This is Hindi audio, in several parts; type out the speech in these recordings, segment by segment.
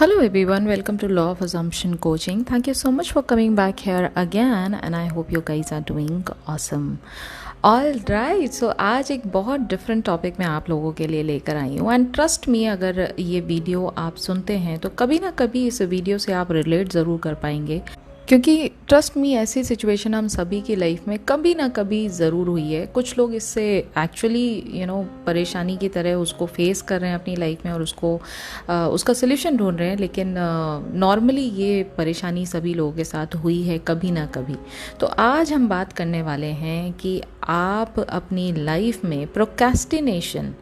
Hello everyone, welcome to Law of Assumption Coaching. Thank you so much for coming back here again and I hope you guys are doing awesome. All right, so आज एक बहुत डिफरेंट टॉपिक मैं आप लोगों के लिए लेकर आई हूँ एंड ट्रस्ट मी, अगर ये वीडियो आप सुनते हैं तो कभी ना कभी इस वीडियो से आप रिलेट ज़रूर कर पाएंगे, क्योंकि ट्रस्ट मी ऐसी सिचुएशन हम सभी की लाइफ में कभी ना कभी ज़रूर हुई है। कुछ लोग इससे एक्चुअली परेशानी की तरह उसको फेस कर रहे हैं अपनी लाइफ में और उसका सल्यूशन ढूंढ रहे हैं, लेकिन नॉर्मली ये परेशानी सभी लोगों के साथ हुई है कभी ना कभी। तो आज हम बात करने वाले हैं कि आप अपनी लाइफ में प्रोक्रेस्टिनेशन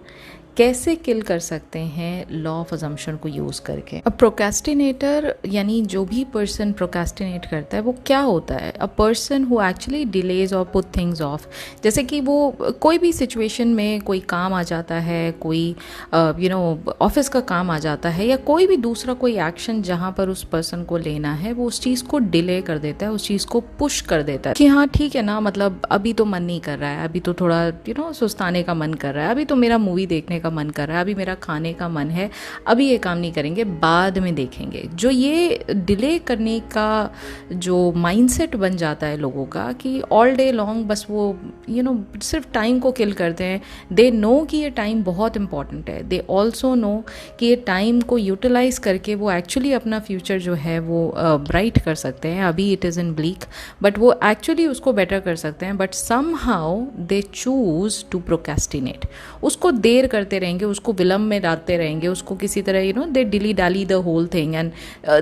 कैसे किल कर सकते हैं लॉ ऑफ अजम्पशन को यूज़ करके। अब प्रोक्रेस्टिनेटर यानी जो भी पर्सन प्रोक्रेस्टिनेट करता है वो क्या होता है? A person who actually delays और पुट थिंग्स ऑफ। जैसे कि वो कोई भी सिचुएशन में कोई काम आ जाता है, कोई ऑफिस का काम आ जाता है या कोई भी दूसरा कोई एक्शन जहाँ पर उस पर्सन को लेना है, वो उस चीज़ को डिले कर देता है, उस चीज़ को पुश कर देता है कि हाँ ठीक है ना, मतलब अभी तो मन नहीं कर रहा है, अभी तो थोड़ा सुस्ताने का मन कर रहा है, अभी तो मेरा मूवी देखने का मन कर रहा है, अभी मेरा खाने का मन है, अभी ये काम नहीं करेंगे, बाद में देखेंगे। जो ये डिले करने का जो माइंडसेट बन जाता है लोगों का कि ऑल डे लॉन्ग बस वो सिर्फ टाइम को किल करते हैं। दे नो कि ये टाइम बहुत इंपॉर्टेंट है, दे ऑल्सो नो कि ये टाइम को यूटिलाइज करके वो एक्चुअली अपना फ्यूचर जो है वो ब्राइट कर सकते हैं। अभी it is in bleak but वो एक्चुअली उसको बेटर कर सकते हैं, but somehow they choose to procrastinate. उसको देर करते रहेंगे, उसको विलम्ब में डालते रहेंगे, उसको किसी तरह they dilly dally the whole thing and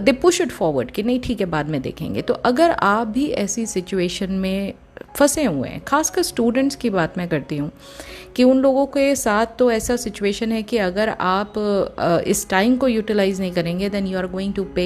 they push it forward कि नहीं ठीक है बाद में देखेंगे। तो अगर आप भी ऐसी सिचुएशन में फंसे हुए हैं, खासकर स्टूडेंट्स की बात मैं करती हूँ कि उन लोगों के साथ तो ऐसा सिचुएशन है कि अगर आप इस टाइम को यूटिलाइज नहीं करेंगे then you are going to pay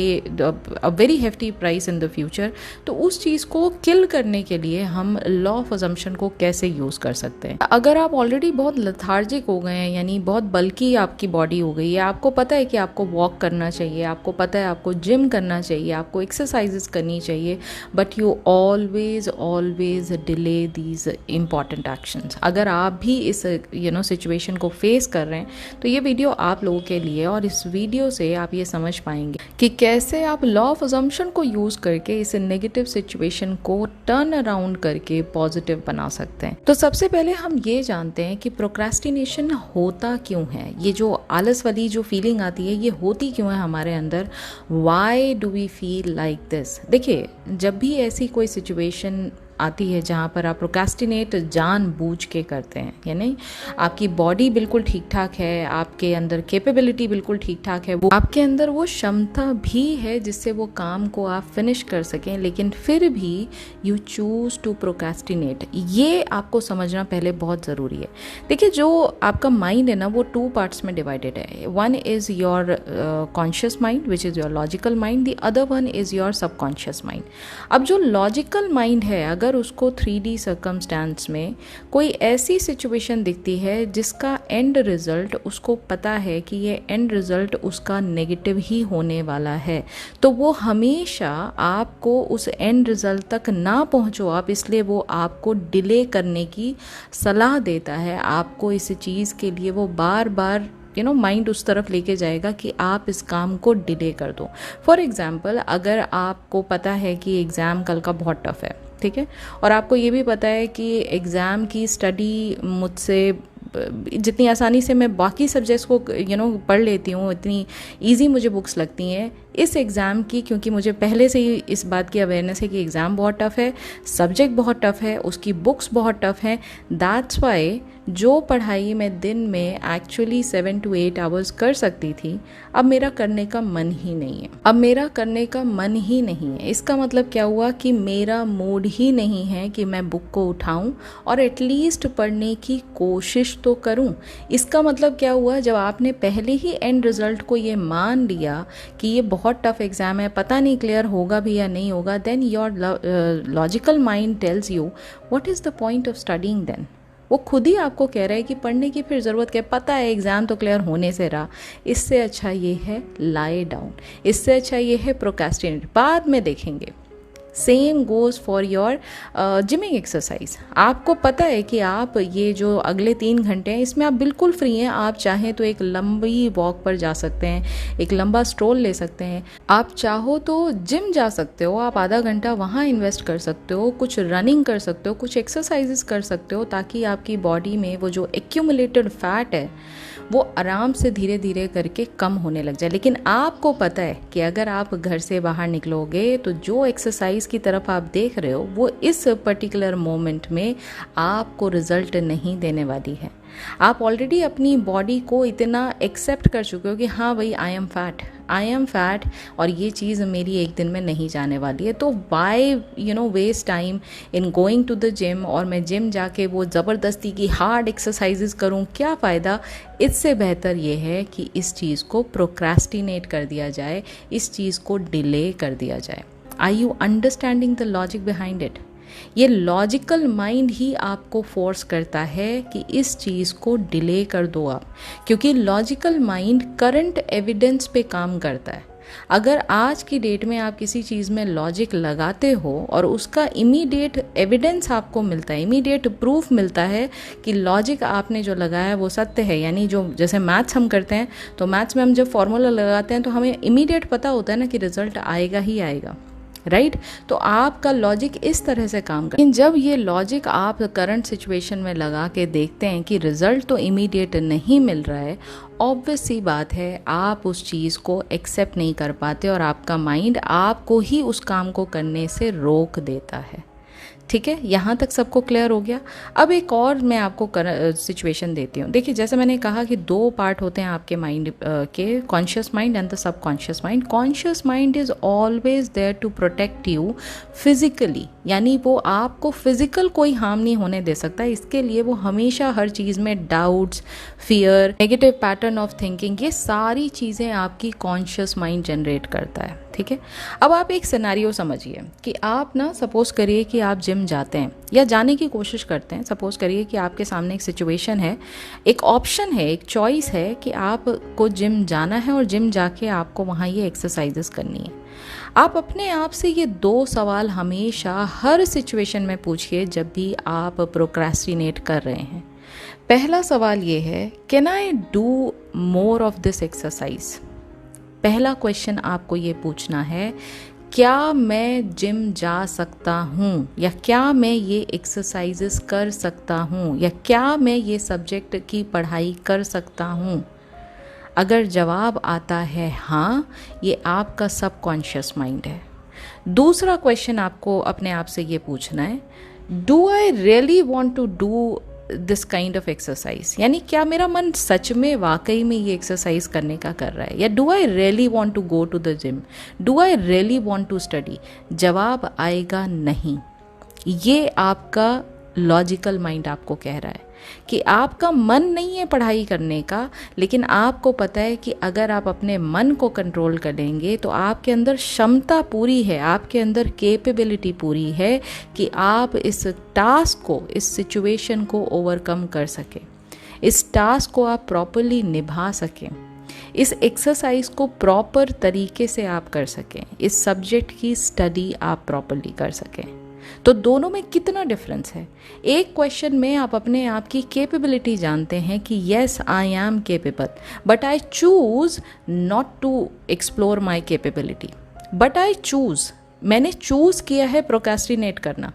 a very hefty price in the future. तो उस चीज़ को किल करने के लिए हम लॉ ऑफ अजम्पशन को कैसे यूज़ कर सकते हैं? अगर आप ऑलरेडी बहुत लथार्जिक हो गए हैं, यानी बहुत बल्कि आपकी बॉडी हो गई है, आपको पता है कि आपको वॉक करना चाहिए, आपको पता है आपको जिम करना चाहिए, आपको एक्सरसाइजेस करनी चाहिए, but you always delay these important actions. अगर आप भी इस सिचुएशन को फेस कर रहे हैं तो ये वीडियो आप लोगों के लिए, और इस वीडियो से आप ये समझ पाएंगे कि कैसे आप लॉ ऑफ अजम्पशन को यूज करके इस नेगेटिव सिचुएशन को टर्न अराउंड करके पॉजिटिव बना सकते हैं। तो सबसे पहले हम ये जानते हैं कि प्रोक्रेस्टिनेशन होता क्यों है। ये जो आलस वाली जो फीलिंग आती है ये होती क्यों है हमारे अंदर? Why do we feel like this? देखिए, जब भी ऐसी कोई सिचुएशन आती है जहाँ पर आप प्रोक्रेस्टिनेट जानबूझ के करते हैं, यानी आपकी बॉडी बिल्कुल ठीक ठाक है, आपके अंदर कैपेबिलिटी बिल्कुल ठीक ठाक है, वो आपके अंदर वो क्षमता भी है जिससे वो काम को आप फिनिश कर सकें, लेकिन फिर भी यू चूज टू प्रोक्रेस्टिनेट। ये आपको समझना पहले बहुत ज़रूरी है। देखिए, जो आपका माइंड है ना वो 2 पार्ट्स में डिवाइडेड है। One is your conscious mind which is your logical mind, the other one is your subconscious mind. अब जो लॉजिकल माइंड है, अगर उसको 3D सर्कमस्टेंस में कोई ऐसी सिचुएशन दिखती है जिसका एंड रिजल्ट उसको पता है कि ये एंड रिजल्ट उसका नेगेटिव ही होने वाला है, तो वो हमेशा आपको उस एंड रिजल्ट तक ना पहुंचो आप, इसलिए वो आपको डिले करने की सलाह देता है। आपको इस चीज़ के लिए वो बार बार माइंड उस तरफ लेके जाएगा कि आप इस काम को डिले कर दो। फॉर एग्जाम्पल, अगर आपको पता है कि एग्ज़ाम कल का बहुत टफ है, ठीक है, और आपको ये भी पता है कि एग्ज़ाम की स्टडी मुझसे जितनी आसानी से मैं बाकी सब्जेक्ट्स को पढ़ लेती हूँ, इतनी इजी मुझे बुक्स लगती हैं इस एग्ज़ाम की, क्योंकि मुझे पहले से ही इस बात की अवेयरनेस है कि एग्ज़ाम बहुत टफ़ है, सब्जेक्ट बहुत टफ़ है, उसकी बुक्स बहुत टफ़ हैं। दैट्स वाई जो पढ़ाई मैं दिन में एक्चुअली 7 to 8 आवर्स कर सकती थी, अब मेरा करने का मन ही नहीं है। अब मेरा करने का मन ही नहीं है, इसका मतलब क्या हुआ कि मेरा मूड ही नहीं है कि मैं बुक को उठाऊं और एटलीस्ट पढ़ने की कोशिश तो करूं। इसका मतलब क्या हुआ, जब आपने पहले ही एंड रिजल्ट को ये मान लिया कि ये बहुत टफ एग्जाम है, पता नहीं क्लियर होगा भी या नहीं होगा, then your logical mind tells you what is the point of studying then. वो खुद ही आपको कह रहा है कि पढ़ने की फिर ज़रूरत क्या, पता है एग्ज़ाम तो क्लियर होने से रहा। इससे अच्छा ये है लाई डाउन, इससे अच्छा ये है प्रोक्रेस्टिनेट, बाद में देखेंगे। Same goes for your gymming exercise. आपको पता है कि आप ये जो अगले 3 घंटे हैं इसमें आप बिल्कुल फ्री हैं, आप चाहें तो एक लंबी वॉक पर जा सकते हैं, एक लंबा स्ट्रोल ले सकते हैं, आप चाहो तो जिम जा सकते हो, आप आधा घंटा वहाँ इन्वेस्ट कर सकते हो, कुछ रनिंग कर सकते हो, कुछ एक्सरसाइजेस कर सकते हो, ताकि आपकी बॉडी में वो जो एक्यूमुलेटेड फैट है वो आराम से धीरे धीरे करके कम होने लग जाए। लेकिन आपको पता है कि अगर आप घर से बाहर निकलोगे तो जो एक्सरसाइज की तरफ आप देख रहे हो वो इस पर्टिकुलर मोमेंट में आपको रिजल्ट नहीं देने वाली है। आप ऑलरेडी अपनी बॉडी को इतना एक्सेप्ट कर चुके हो कि हाँ भाई आई एम फैट और ये चीज़ मेरी एक दिन में नहीं जाने वाली है, तो why waste time in going to the gym, और मैं जिम जाके वो ज़बरदस्ती की हार्ड एक्सरसाइजेस करूँ, क्या फ़ायदा। इससे बेहतर ये है कि इस चीज़ को प्रोक्रेस्टिनेट कर दिया जाए, इस चीज़ को डिले कर दिया जाए। Are you understanding the logic behind it? ये लॉजिकल माइंड ही आपको फोर्स करता है कि इस चीज़ को डिले कर दो आप, क्योंकि लॉजिकल माइंड करंट एविडेंस पे काम करता है। अगर आज की डेट में आप किसी चीज़ में लॉजिक लगाते हो और उसका इमीडिएट एविडेंस आपको मिलता है, इमीडिएट प्रूफ मिलता है कि लॉजिक आपने जो लगाया है वो सत्य है, यानी जो जैसे मैथ्स हम करते हैं तो मैथ्स में हम जब फॉर्मूला लगाते हैं तो हमें इमीडिएट पता होता है ना कि रिजल्ट आएगा ही आएगा, राइट? तो आपका लॉजिक इस तरह से काम करता है। लेकिन जब ये लॉजिक आप करंट सिचुएशन में लगा के देखते हैं कि रिजल्ट तो इमीडिएट नहीं मिल रहा है, ऑब्वियस सी बात है आप उस चीज़ को एक्सेप्ट नहीं कर पाते और आपका माइंड आपको ही उस काम को करने से रोक देता है। ठीक है, यहाँ तक सबको क्लियर हो गया। अब एक और मैं आपको सिचुएशन देती हूँ। देखिए, जैसे मैंने कहा कि 2 पार्ट होते हैं आपके माइंड के, conscious mind and the subconscious mind. Conscious mind is always there to protect you physically, यानी वो आपको फिजिकल कोई हार्म नहीं होने दे सकता। इसके लिए वो हमेशा हर चीज़ में doubts, fear, negative pattern of thinking, ये सारी चीज़ें आपकी कॉन्शियस माइंड जनरेट करता है। ठीक है, अब आप एक सिनेरियो समझिए कि आप ना, सपोज करिए कि आप जिम जाते हैं या जाने की कोशिश करते हैं। सपोज करिए कि आपके सामने एक सिचुएशन है, एक ऑप्शन है, एक चॉइस है कि आपको जिम जाना है और जिम जाके आपको वहाँ ये एक्सरसाइजेस करनी है। आप अपने आप से ये 2 सवाल हमेशा हर सिचुएशन में पूछिए जब भी आप प्रोक्रेस्टिनेट कर रहे हैं। पहला सवाल ये है, can I do more of this exercise? पहला क्वेश्चन आपको ये पूछना है, क्या मैं जिम जा सकता हूँ, या क्या मैं ये एक्सरसाइजेस कर सकता हूँ, या क्या मैं ये सब्जेक्ट की पढ़ाई कर सकता हूँ? अगर जवाब आता है हाँ, ये आपका सबकॉन्शियस माइंड है। दूसरा क्वेश्चन आपको अपने आप से ये पूछना है, do I really want to do this kind of exercise, यानी क्या मेरा मन सच में वाकई में ये एक्सरसाइज करने का कर रहा है, या do I really want to go to the gym, do I really want to study? जवाब आएगा नहीं। ये आपका लॉजिकल माइंड आपको कह रहा है कि आपका मन नहीं है पढ़ाई करने का, लेकिन आपको पता है कि अगर आप अपने मन को कंट्रोल कर लेंगे तो आपके अंदर क्षमता पूरी है, आपके अंदर कैपेबिलिटी पूरी है कि आप इस टास्क को, इस सिचुएशन को ओवरकम कर सकें, इस टास्क को आप प्रॉपरली निभा सकें, इस एक्सरसाइज को प्रॉपर तरीके से आप कर सकें, इस सब्जेक्ट की स्टडी आप प्रॉपरली कर सकें। तो दोनों में कितना डिफरेंस है। एक क्वेश्चन में आप अपने आप की कैपेबिलिटी जानते हैं कि yes I am capable, but I choose not to explore my capability, but I choose, मैंने चूज किया है प्रोक्रेस्टिनेट करना।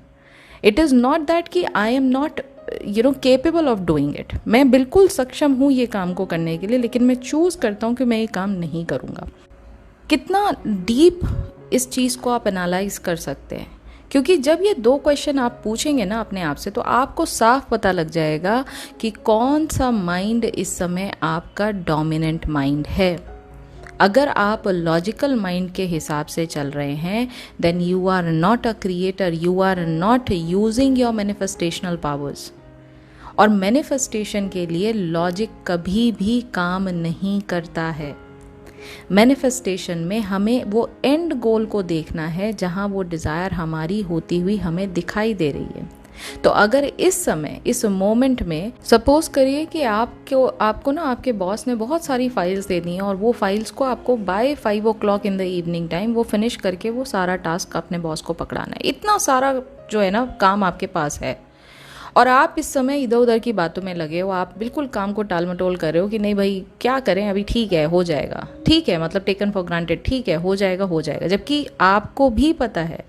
इट इज़ नॉट दैट कि I am not capable of doing it, मैं बिल्कुल सक्षम हूँ ये काम को करने के लिए, लेकिन मैं चूज करता हूँ कि मैं ये काम नहीं करूँगा। कितना डीप इस चीज़ को आप एनालाइज कर सकते हैं, क्योंकि जब ये 2 क्वेश्चन आप पूछेंगे ना अपने आप से, तो आपको साफ पता लग जाएगा कि कौन सा माइंड इस समय आपका डोमिनेंट माइंड है। अगर आप लॉजिकल माइंड के हिसाब से चल रहे हैं, then you are not a creator, you are not using your manifestational powers. और मैनिफेस्टेशन के लिए लॉजिक कभी भी काम नहीं करता है। मैनिफेस्टेशन में हमें वो एंड गोल को देखना है जहाँ वो डिज़ायर हमारी होती हुई हमें दिखाई दे रही है। तो अगर इस समय इस मोमेंट में सपोज करिए कि आपको ना आपके बॉस ने बहुत सारी फाइल्स दे दी हैं और वो फाइल्स को आपको by 5 o'clock in the evening time वो फिनिश करके वो सारा टास्क अपने बॉस को पकड़ाना है। इतना सारा जो है ना काम आपके पास है और आप इस समय इधर उधर की बातों में लगे हो, आप बिल्कुल काम को टाल मटोल कर रहे हो कि नहीं भाई क्या करें, अभी ठीक है हो जाएगा, ठीक है मतलब टेकन फॉर ग्रांटेड, ठीक है हो जाएगा हो जाएगा। जबकि आपको भी पता है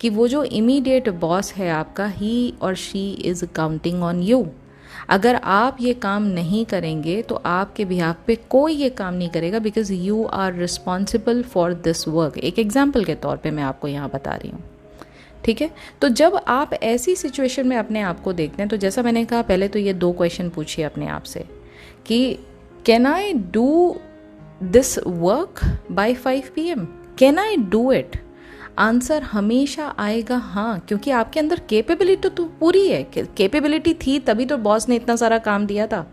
कि वो जो इमीडिएट बॉस है आपका, ही और she is counting on you. अगर आप ये काम नहीं करेंगे तो आपके बिहाफ पे कोई ये काम नहीं करेगा, because you are responsible for this work. एक एग्जाम्पल के तौर पे मैं आपको यहाँ बता रही हूँ, ठीक है। तो जब आप ऐसी सिचुएशन में अपने आप को देखते हैं तो जैसा मैंने कहा पहले, तो ये 2 क्वेश्चन पूछिए अपने आप से कि can I do this work by 5 PM? Can I do it? Answer हमेशा आएगा हाँ, क्योंकि आपके अंदर कैपेबिलिटी तो पूरी है। कैपेबिलिटी थी तभी तो बॉस ने इतना सारा काम दिया था।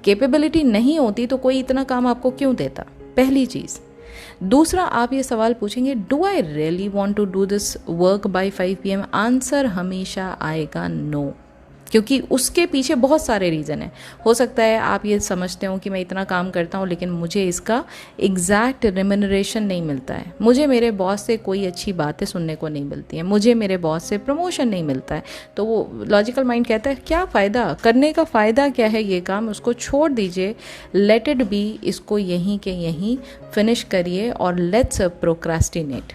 कैपेबिलिटी नहीं होती तो कोई इतना काम आपको क्यों देता, पहली चीज़। दूसरा, आप ये सवाल पूछेंगे do I really want to do this work by 5 PM? Answer हमेशा आएगा नो, क्योंकि उसके पीछे बहुत सारे रीज़न हैं। हो सकता है आप ये समझते हो कि मैं इतना काम करता हूँ लेकिन मुझे इसका एग्जैक्ट रिम्यूनरेशन नहीं मिलता है, मुझे मेरे बॉस से कोई अच्छी बातें सुनने को नहीं मिलती हैं, मुझे मेरे बॉस से प्रमोशन नहीं मिलता है। तो वो लॉजिकल माइंड कहता है क्या फ़ायदा, करने का फ़ायदा क्या है, ये काम उसको छोड़ दीजिए, लेट इट बी, इसको यहीं के यहीं फिनिश करिए और लेट्स प्रोक्रास्टिनेट।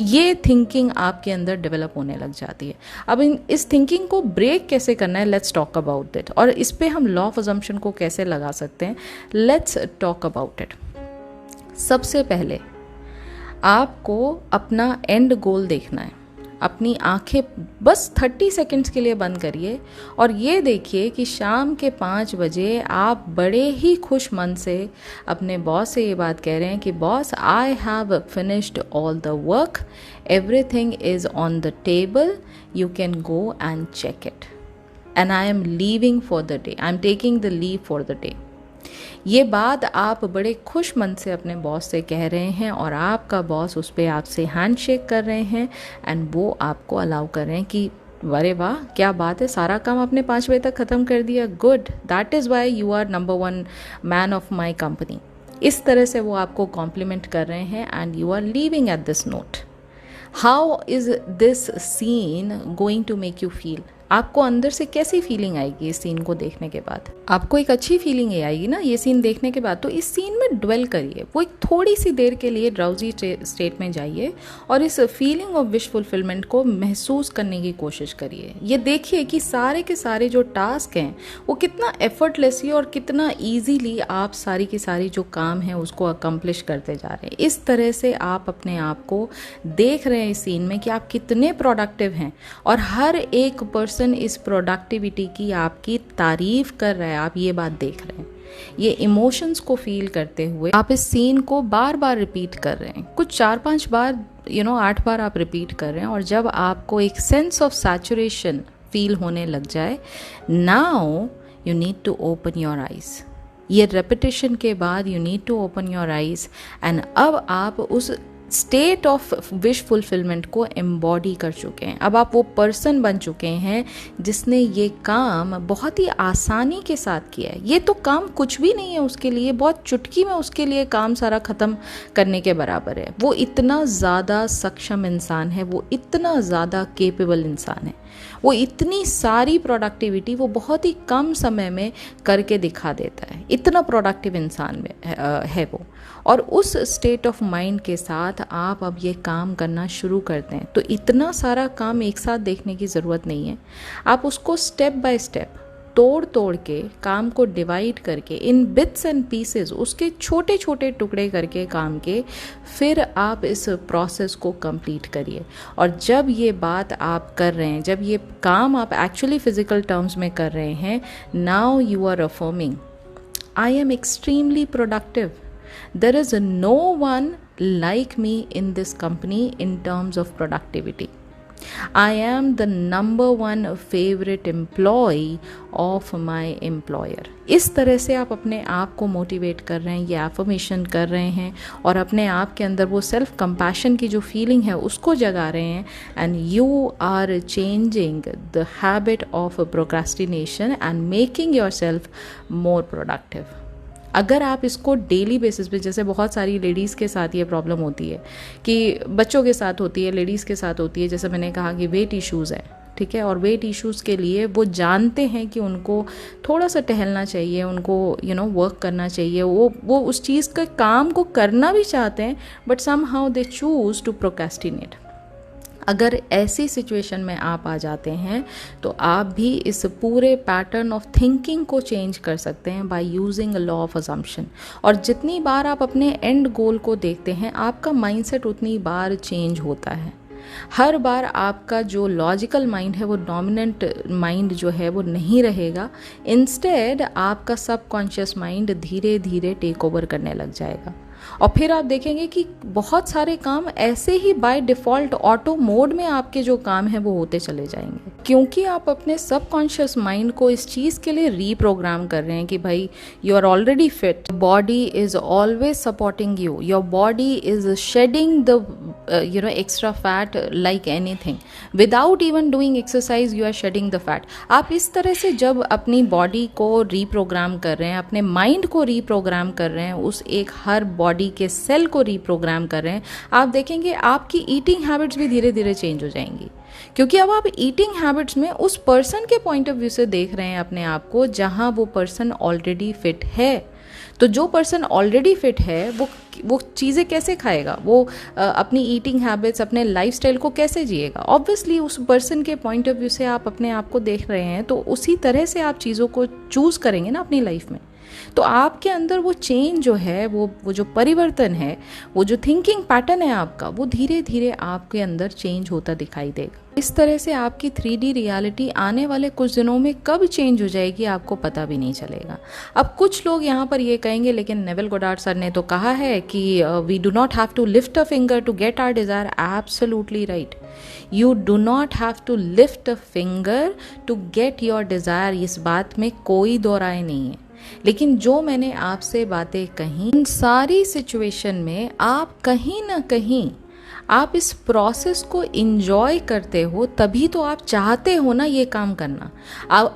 ये थिंकिंग आपके अंदर डेवलप होने लग जाती है। अब इस थिंकिंग को ब्रेक कैसे करना है, लेट्स टॉक अबाउट इट। और इस पे हम लॉ ऑफ अजम्पशन को कैसे लगा सकते हैं, लेट्स टॉक अबाउट इट। सबसे पहले आपको अपना एंड गोल देखना है। अपनी आंखें बस 30 सेकेंड्स के लिए बंद करिए और ये देखिए कि शाम के 5 बजे आप बड़े ही खुश मन से अपने बॉस से ये बात कह रहे हैं कि boss, I have finished all the work, everything is on the table, you can go and check it, and I am leaving for the day, I am taking the leave for the day. ये बात आप बड़े खुश मन से अपने बॉस से कह रहे हैं और आपका बॉस उस पर आपसे हैंडशेक कर रहे हैं एंड वो आपको अलाउ कर रहे हैं कि अरे वाह क्या बात है, सारा काम आपने 5 बजे तक ख़त्म कर दिया, good, that is why you are number 1 man of my company. इस तरह से वो आपको कॉम्प्लीमेंट कर रहे हैं and you are leaving at this note. How is this scene going to make you feel? आपको अंदर से कैसी फीलिंग आएगी इस सीन को देखने के बाद? आपको एक अच्छी फीलिंग आएगी ना ये सीन देखने के बाद। तो इस सीन में ड्वेल करिए, वो एक थोड़ी सी देर के लिए ड्राउजी स्टेट में जाइए और इस फीलिंग ऑफ विश फुलफिलमेंट को महसूस करने की कोशिश करिए। ये देखिए कि सारे के सारे जो टास्क हैं वो कितना एफर्टलेसली और कितना ईजीली आप सारी की सारी जो काम है उसको अकम्प्लिश करते जा रहे हैं। इस तरह से आप अपने आप को देख रहे हैं इस सीन में कि आप कितने प्रोडक्टिव हैं और हर एक पर्सन इस प्रोडक्टिविटी की आपकी तारीफ कर रहा है, आप ये बात देख रहे हैं। ये इमोशंस को फील करते हुए आप इस सीन को बार बार रिपीट कर रहे हैं, कुछ 4-5 बार 8 बार आप रिपीट कर रहे हैं। और जब आपको एक सेंस ऑफ सैचुरेशन फील होने लग जाए, now you need to open your eyes. ये रेपिटेशन के बाद you need to open your eyes and अब आप उस स्टेट ऑफ विश फुलफिलमेंट को एम्बॉडी कर चुके हैं। अब आप वो पर्सन बन चुके हैं जिसने ये काम बहुत ही आसानी के साथ किया है। ये तो काम कुछ भी नहीं है उसके लिए, बहुत चुटकी में उसके लिए काम सारा ख़त्म करने के बराबर है। वो इतना ज़्यादा सक्षम इंसान है, वो इतना ज़्यादा केपेबल इंसान है, वो इतनी सारी प्रोडक्टिविटी वो बहुत ही कम समय में करके दिखा देता है। इतना प्रोडक्टिव इंसान है वो। और उस स्टेट ऑफ माइंड के साथ आप अब ये काम करना शुरू करते हैं तो इतना सारा काम एक साथ देखने की ज़रूरत नहीं है। आप उसको स्टेप बाय स्टेप तोड़ तोड़ के काम को डिवाइड करके इन बिट्स एंड पीसेस, उसके छोटे छोटे टुकड़े करके काम के, फिर आप इस प्रोसेस को कंप्लीट करिए। और जब ये बात आप कर रहे हैं, जब ये काम आप एक्चुअली फिजिकल टर्म्स में कर रहे हैं, now you are affirming I am extremely productive, there is no one like me in this company in terms of productivity. I am the number one favorite employee of my employer. इस तरह से आप अपने आप को मोटिवेट कर रहे हैं, ये एफर्मेशन कर रहे हैं और अपने आप के अंदर वो सेल्फ कंपैशन की जो फीलिंग है उसको जगा रहे हैं, and you are changing the habit of procrastination and making yourself more productive. अगर आप इसको डेली बेसिस पे, जैसे बहुत सारी लेडीज़ के साथ ये प्रॉब्लम होती है कि बच्चों के साथ होती है, लेडीज़ के साथ होती है, जैसे मैंने कहा कि वेट इश्यूज़ है, ठीक है, और वेट इश्यूज़ के लिए वो जानते हैं कि उनको थोड़ा सा टहलना चाहिए, उनको वर्क करना चाहिए, वो उस चीज़ का काम को करना भी चाहते हैं, but somehow they choose to procrastinate. अगर ऐसी सिचुएशन में आप आ जाते हैं तो आप भी इस पूरे पैटर्न ऑफ थिंकिंग को चेंज कर सकते हैं by using a law of assumption. और जितनी बार आप अपने एंड गोल को देखते हैं, आपका माइंडसेट उतनी बार चेंज होता है। हर बार आपका जो लॉजिकल माइंड है, वो डोमिनेंट माइंड जो है वो नहीं रहेगा, इंस्टेड आपका सबकॉन्शियस माइंड धीरे धीरे टेक ओवर करने लग जाएगा। और फिर आप देखेंगे कि बहुत सारे काम ऐसे ही बाय डिफ़ॉल्ट ऑटो मोड में आपके जो काम है वो होते चले जाएंगे, क्योंकि आप अपने सबकॉन्शियस माइंड को इस चीज़ के लिए रीप्रोग्राम कर रहे हैं कि भाई you are already fit, body is always supporting you, your body is shedding the extra fat like anything, without even doing exercise you are shedding the fat. आप इस तरह से जब अपनी बॉडी को रीप्रोग्राम कर रहे हैं, अपने माइंड को रीप्रोग्राम कर रहे हैं, उस एक हर बॉडी के सेल को रीप्रोग्राम कर रहे हैं, आप देखेंगे आपकी ईटिंग हैबिट्स भी धीरे धीरे चेंज हो जाएंगी, क्योंकि अब आप ईटिंग हैबिट्स में उस पर्सन के पॉइंट ऑफ व्यू से देख रहे हैं अपने आप को, जहां वो पर्सन ऑलरेडी फिट है। तो जो पर्सन ऑलरेडी फिट है वो चीज़ें कैसे खाएगा, वो अपनी ईटिंग हैबिट्स, अपने लाइफस्टाइल को कैसे जिएगा। ऑब्वियसली उस पर्सन के पॉइंट ऑफ व्यू से आप अपने आप को देख रहे हैं, तो उसी तरह से आप चीज़ों को चूज़ करेंगे ना अपनी लाइफ में। तो आपके अंदर वो चेंज जो है, वो जो परिवर्तन है, वो जो थिंकिंग पैटर्न है आपका, वो धीरे धीरे आपके अंदर चेंज होता दिखाई देगा। इस तरह से आपकी 3D रियलिटी आने वाले कुछ दिनों में कब चेंज हो जाएगी आपको पता भी नहीं चलेगा। अब कुछ लोग यहाँ पर ये कहेंगे, लेकिन नेविल गोडार्ड सर ने तो कहा है कि we do not have to lift a finger to get our desire. Absolutely right, you do not have to lift a finger to get your desire, इस बात में कोई दो राय नहीं है। लेकिन जो मैंने आपसे बातें कही, इन सारी सिचुएशन में आप कहीं ना कहीं आप इस प्रोसेस को इंजॉय करते हो, तभी तो आप चाहते हो ना ये काम करना।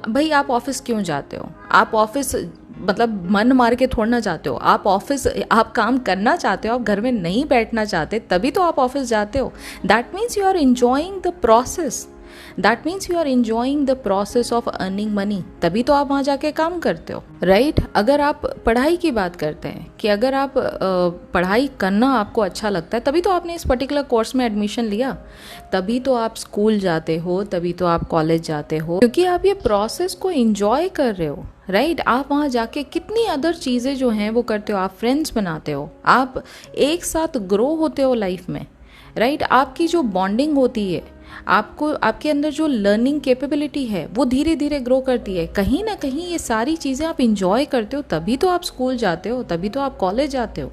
भाई आप ऑफिस क्यों जाते हो? आप ऑफिस मतलब मन मार के थोड़ा ना जाते हो, आप ऑफिस आप काम करना चाहते हो, आप घर में नहीं बैठना चाहते, तभी तो आप ऑफिस जाते हो। That means you are enjoying the process, that means you are enjoying the process of earning money, तभी तो आप वहाँ जाके काम करते हो, राइट। अगर आप पढ़ाई की बात करते हैं कि अगर आप पढ़ाई करना आपको अच्छा लगता है, तभी तो आपने इस पर्टिकुलर कोर्स में एडमिशन लिया, तभी तो आप स्कूल जाते हो, तभी तो आप कॉलेज जाते हो, क्योंकि आप ये प्रोसेस को इंजॉय कर रहे हो, राइट। आप वहाँ जाके कितनी अदर चीज़ें जो हैं वो करते हो, आप फ्रेंड्स बनाते हो, आप एक साथ ग्रो होते हो लाइफ में, राइट। आपकी जो बॉन्डिंग होती है, आपको आपके अंदर जो लर्निंग कैपेबिलिटी है वो धीरे धीरे ग्रो करती है। कहीं ना कहीं ये सारी चीज़ें आप इंजॉय करते हो, तभी तो आप स्कूल जाते हो, तभी तो आप कॉलेज जाते हो।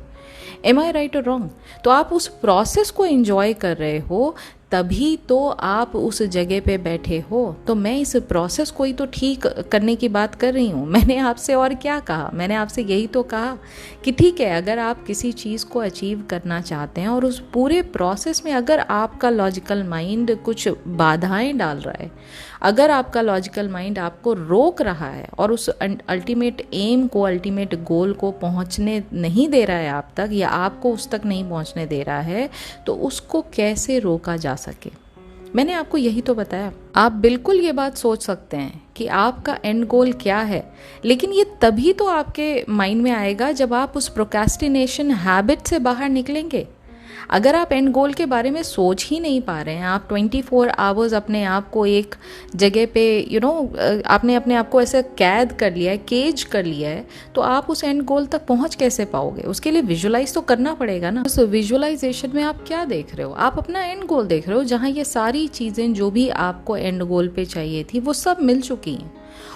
एम आई राइट और रॉन्ग? तो आप उस प्रोसेस को इंजॉय कर रहे हो, तभी तो आप उस जगह पे बैठे हो। तो मैं इस प्रोसेस को ही तो ठीक करने की बात कर रही हूँ। मैंने आपसे और क्या कहा? मैंने आपसे यही तो कहा कि ठीक है, अगर आप किसी चीज़ को अचीव करना चाहते हैं और उस पूरे प्रोसेस में अगर आपका लॉजिकल माइंड कुछ बाधाएं डाल रहा है, अगर आपका लॉजिकल माइंड आपको रोक रहा है और उस अल्टीमेट एम को, अल्टीमेट गोल को पहुंचने नहीं दे रहा है आप तक, या आपको उस तक नहीं पहुंचने दे रहा है, तो उसको कैसे रोका जा सके। मैंने आपको यही तो बताया। आप बिल्कुल ये बात सोच सकते हैं कि आपका एंड गोल क्या है, लेकिन ये तभी तो आपके माइंड में आएगा जब आप उस प्रोक्रेस्टिनेशन हैबिट से बाहर निकलेंगे। अगर आप एंड गोल के बारे में सोच ही नहीं पा रहे हैं, आप 24 आवर्स अपने आप को एक जगह पे आपने अपने आप को ऐसे कैद कर लिया है, केज कर लिया है, तो आप उस एंड गोल तक पहुंच कैसे पाओगे? उसके लिए विजुअलाइज तो करना पड़ेगा ना। उस विजुअलाइजेशन में आप क्या देख रहे हो? आप अपना एंड गोल देख रहे हो, जहाँ ये सारी चीज़ें जो भी आपको एंड गोल पे चाहिए थी वो सब मिल चुकी हैं।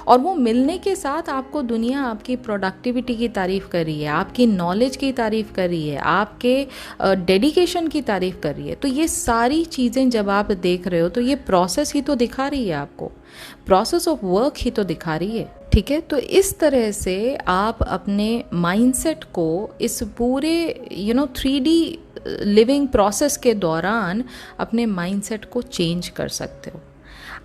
और वो मिलने के साथ आपको दुनिया आपकी प्रोडक्टिविटी की तारीफ़ कर रही है, आपकी नॉलेज की तारीफ़ कर रही है, आपके डेडिकेशन की तारीफ़ कर रही है। तो ये सारी चीज़ें जब आप देख रहे हो तो ये प्रोसेस ही तो दिखा रही है आपको, प्रोसेस ऑफ वर्क ही तो दिखा रही है। ठीक है, तो इस तरह से आप अपने माइंडसेट को इस पूरे 3D लिविंग प्रोसेस के दौरान अपने माइंडसेट को चेंज कर सकते हो।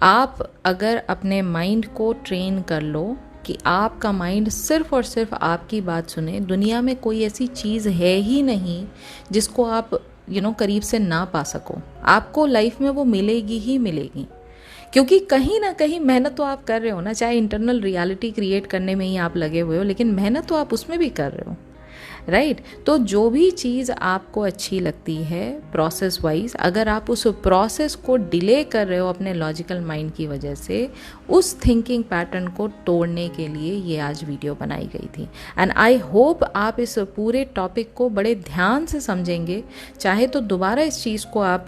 आप अगर अपने माइंड को ट्रेन कर लो कि आपका माइंड सिर्फ और सिर्फ आपकी बात सुने, दुनिया में कोई ऐसी चीज़ है ही नहीं जिसको आप करीब से ना पा सको। आपको लाइफ में वो मिलेगी ही मिलेगी, क्योंकि कहीं ना कहीं मेहनत तो आप कर रहे हो ना, चाहे इंटरनल रियलिटी क्रिएट करने में ही आप लगे हुए हो, लेकिन मेहनत तो आप उसमें भी कर रहे हो, राइट। तो जो भी चीज़ आपको अच्छी लगती है प्रोसेस वाइज, अगर आप उस प्रोसेस को डिले कर रहे हो अपने लॉजिकल माइंड की वजह से, उस थिंकिंग पैटर्न को तोड़ने के लिए ये आज वीडियो बनाई गई थी। एंड आई होप आप इस पूरे टॉपिक को बड़े ध्यान से समझेंगे। चाहे तो दोबारा इस चीज़ को आप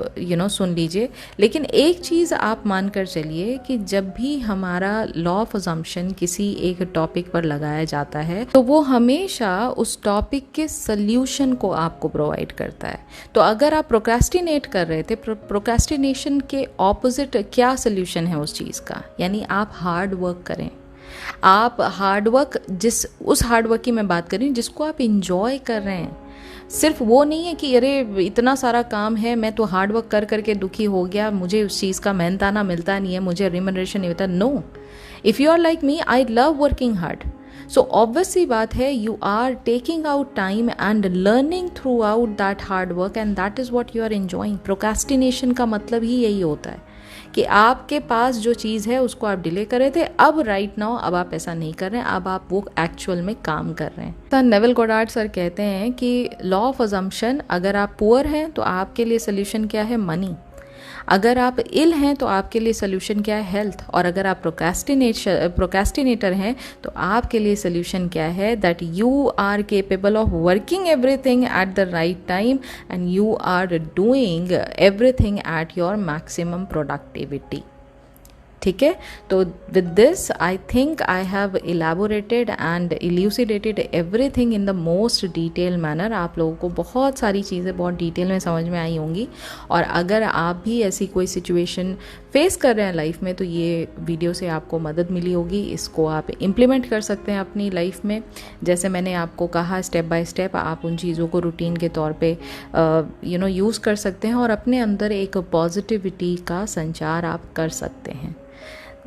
सुन लीजिए, लेकिन एक चीज़ आप मान कर चलिए कि जब भी हमारा लॉ ऑफ अजम्पशन किसी एक टॉपिक पर लगाया जाता है तो वो हमेशा उस टॉपिक के सल्यूशन को आपको प्रोवाइड करता है। तो अगर आप प्रोक्रेस्टिनेट कर रहे थे, प्रोक्रेस्टिनेशन के ऑपोजिट क्या सल्यूशन है उस चीज़ का, यानी आप हार्ड वर्क करें। आप हार्ड वर्क, उस हार्ड वर्क की मैं बात कर रही हूँ जिसको आप इंजॉय कर रहे हैं। सिर्फ वो नहीं है कि अरे इतना सारा काम है, मैं तो हार्ड वर्क कर करके दुखी हो गया, मुझे उस चीज़ का मेहनताना मिलता नहीं है, मुझे रिम्यूनरेशन नहीं मिलता। No, if you are like me, I love working hard. So obvious सी बात है, you are taking out time and learning throughout that hard work, and that is what you are enjoying. Procrastination का मतलब ही यही होता है कि आपके पास जो चीज़ है उसको आप डिले कर रहे थे, अब राइट नाउ अब आप ऐसा नहीं कर रहे हैं, अब आप वो एक्चुअल में काम कर रहे हैं। सर नेविल गोडार्ड सर कहते हैं कि लॉ ऑफ अजम्पशन, अगर आप पुअर हैं तो आपके लिए सोल्यूशन क्या है? मनी। अगर आप इल हैं तो आपके लिए सोल्यूशन क्या है? हेल्थ। और अगर आप प्रोक्रेस्टिनेटर हैं तो आपके लिए सोल्यूशन क्या है? That you are capable of working everything at the right time and you are doing everything at your maximum productivity. ठीक है, तो with this I think I have elaborated and elucidated everything in the most detail manner. आप लोगों को बहुत सारी चीज़ें बहुत डिटेल में समझ में आई होंगी, और अगर आप भी ऐसी कोई सिचुएशन फेस कर रहे हैं लाइफ में तो ये वीडियो से आपको मदद मिली होगी। इसको आप इम्प्लीमेंट कर सकते हैं अपनी लाइफ में। जैसे मैंने आपको कहा, स्टेप बाय स्टेप आप उन चीज़ों को रूटीन के तौर पे यूज़ कर सकते हैं और अपने अंदर एक पॉजिटिविटी का संचार आप कर सकते हैं।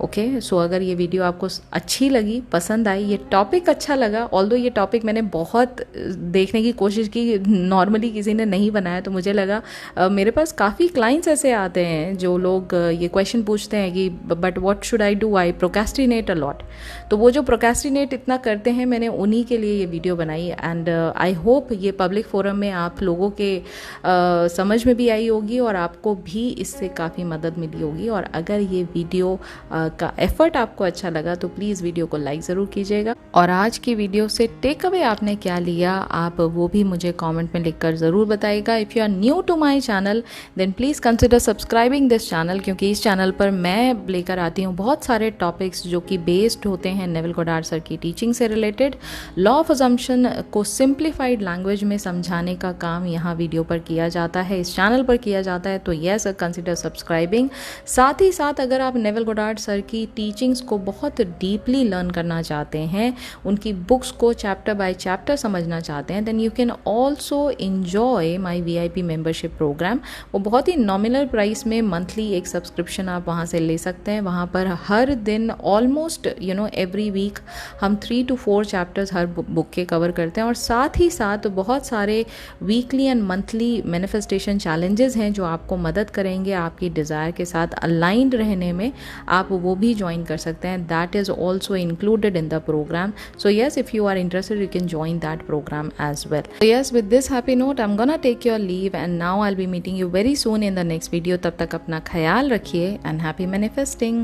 ओके, सो अगर ये वीडियो आपको अच्छी लगी, पसंद आई, ये टॉपिक अच्छा लगा, ऑल्दो ये टॉपिक मैंने बहुत देखने की कोशिश की, नॉर्मली किसी ने नहीं बनाया, तो मुझे लगा मेरे पास काफ़ी क्लाइंट्स ऐसे आते हैं जो लोग ये क्वेश्चन पूछते हैं कि but what should I do, I procrastinate a lot. तो वो जो प्रोक्रेस्टिनेट इतना करते हैं, मैंने उन्हीं के लिए ये वीडियो बनाई। एंड आई होप ये पब्लिक फोरम में आप लोगों के समझ में भी आई होगी और आपको भी इससे काफ़ी मदद मिली होगी। और अगर ये वीडियो का एफर्ट आपको अच्छा लगा तो प्लीज़ वीडियो को लाइक ज़रूर कीजिएगा। और आज की वीडियो से टेक अवे आपने क्या लिया, आप वो भी मुझे कमेंट में लिखकर ज़रूर बताइएगा। If you are new to my channel then please consider subscribing this channel, क्योंकि इस चैनल पर मैं लेकर आती हूँ बहुत सारे टॉपिक्स जो कि बेस्ड होते हैं नेविल गोडार्ड सर की टीचिंग से रिलेटेड। लॉ ऑफ अजम्पशन को सिंप्लीफाइड लैंग्वेज में समझाने का काम यहाँ वीडियो पर किया जाता है, इस चैनल पर किया जाता है। तो येस, कंसिडर सब्सक्राइबिंग। साथ ही साथ अगर आप नेविल गोडार्ड सर की टीचिंग्स को बहुत डीपली लर्न करना चाहते हैं, उनकी बुक्स को चैप्टर बाय चैप्टर समझना चाहते हैं, then you can also enjoy my VIP membership programme. वो बहुत ही नॉमिनल प्राइस में मंथली एक सब्सक्रिप्शन आप वहाँ से ले सकते हैं। वहाँ पर हर दिन ऑलमोस्ट एवरी वीक हम 3 to 4 चैप्टर्स हर बुक के कवर करते हैं, और साथ ही साथ बहुत सारे weekly and monthly manifestation challenges हैं जो आपको मदद करेंगे आपकी डिज़ायर के साथ अलाइंड रहने में। आप वो भी ज्वाइन कर सकते हैं, that is also included in the programme. So yes, if you are interested you can join that programme as well. So yes, with this happy note I'm gonna take your leave and now I'll be meeting you very soon in the next video. तब तक अपना ख्याल रखिए and happy manifesting.